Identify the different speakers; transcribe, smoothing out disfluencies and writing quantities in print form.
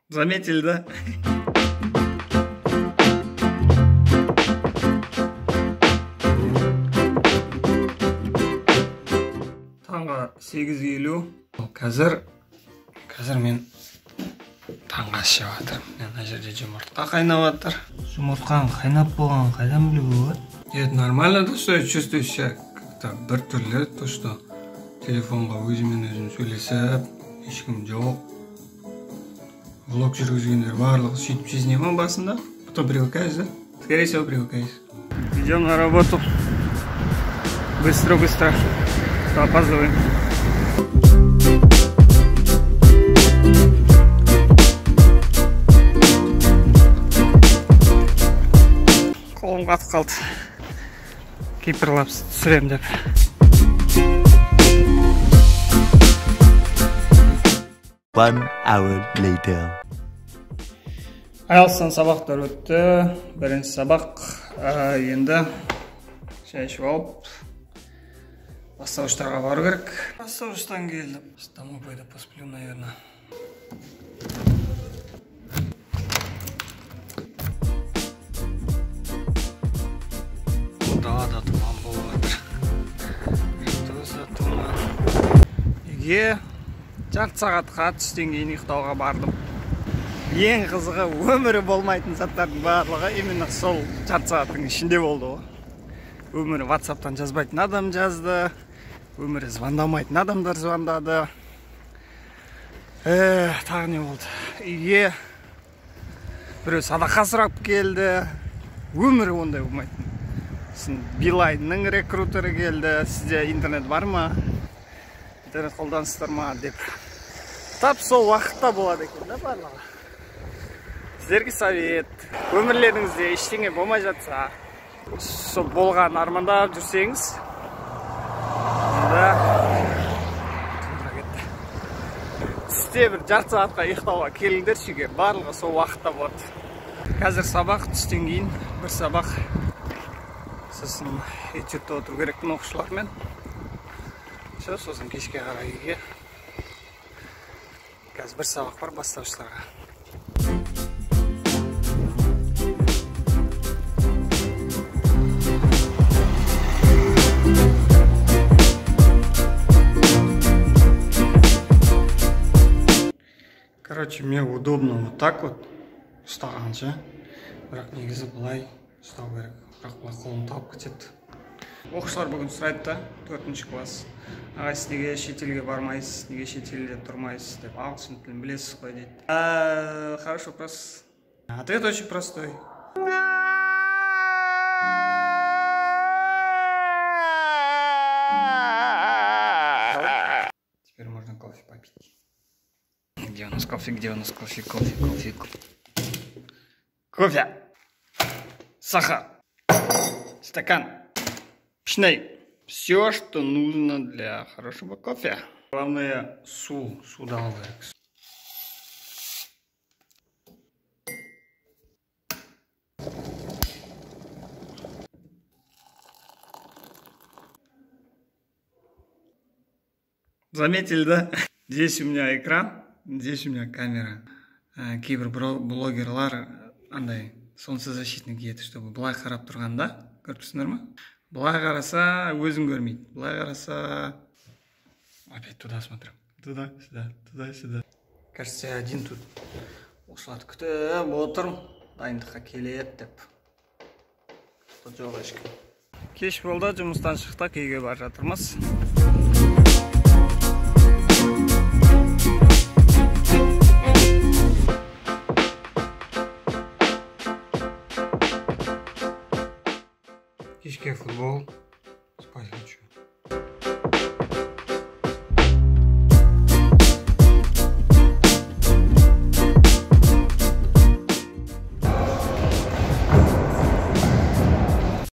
Speaker 1: Заметили, да? Таңғы 8:50. Қазір мен таңғы ас жеп жатырмын. Мына жерде жұмыртқа қайнап жатыр. Жұмыртқаның қайнап болғанын қайдан білуге болады? Это нормально, то, что я чувствую себя как-то біртүрлі, то, что телефонға өзімен өзім сөйлесіп, ешкім жоқ. Влог жүргізгендер барлығы сөйтіп сезіне ма басында? Потом привыкаешь, да? Скорее всего, привыкаешь. Идем на работу. Быстро. То опаздываем. Қолым қатып қалды. Киперлап түсірем деп.
Speaker 2: One hour later.
Speaker 1: Айлыстан сабақтар өтті. Бірінші сабақ енді шай ішіп алып бастауыштарға бару керек. Бастауыштан келдім. Домой пойду посплю, наверное. Далада тұман болып жатыр. Что тұман? Үйге жарты сағатқа түстен кейін ұйықтауға бардым. Ең қызығы өмірі болмайтын заттардың барлығы именно сол жарты сағаттың ішінде болды ғой. Өмірі WhatsApp-тан жазбайтын адам жазды. Өмірі звондамайтын адамдар звондады. Тағы не болды? Үйге біреу садақа сұрап келді. Өмірі ондай болмайтын. Билайнның рекрутері келді. Сізде интернет бар ма? Интернет қолданысыздар ма? Деп. Тап сол уақытта болады екен, да барлығы. Сіздерге совет. Өмірлеріңізде ештеңе болмай жатса, сол болған армандап жүрсеңіз, түсте бір жарты сағатқа ұйықтауға келіңдер шеге, барлығы сол уақытта болады. Қазір сабақ түстен кейін бір сабақ. Сосын этюдте отыру керекпін оқушылармен. Сосын кешке қарай үйге. Қазір бір сабақ бар бастаушыларға. Короче, мне удобно вот так вот ұстағанша. Бірақ негізі бұлай ұстау керек. Бірақ бұлай қолым талып кетеді. Оқушылар бүгін сұрайды да, 4-ші класс. Ағай, сіз неге шетелге бармайсыз, неге шетелде тұрмайсыз деп, ағылшын тілін білесіз қой дейді. Хороший вопрос. Ответ очень простой. Теперь можно кофе попить. Где у нас кофе? Кофе. Сахар. Стакан. Пшней. Все, что нужно для хорошего кофе. Главное, су дал. Заметили, да? Здесь у меня экран, здесь у меня камера. Кейбір блогерлар андай солнцезащитный киеді, чтобы былай қарап тұрғанда, көріпсіңдер ма? Былай қараса өзін көрмейді. Былай қараса опять туда смотрим. Туда, сюда. Кажется, я один тут. Осыларды күтіп отырмын. Дайындыққа келеді деп. Жоқ ешкім. Кеш болды, жұмыстан шықтық, үйге бара жатырмыз. Кешке футбол, спать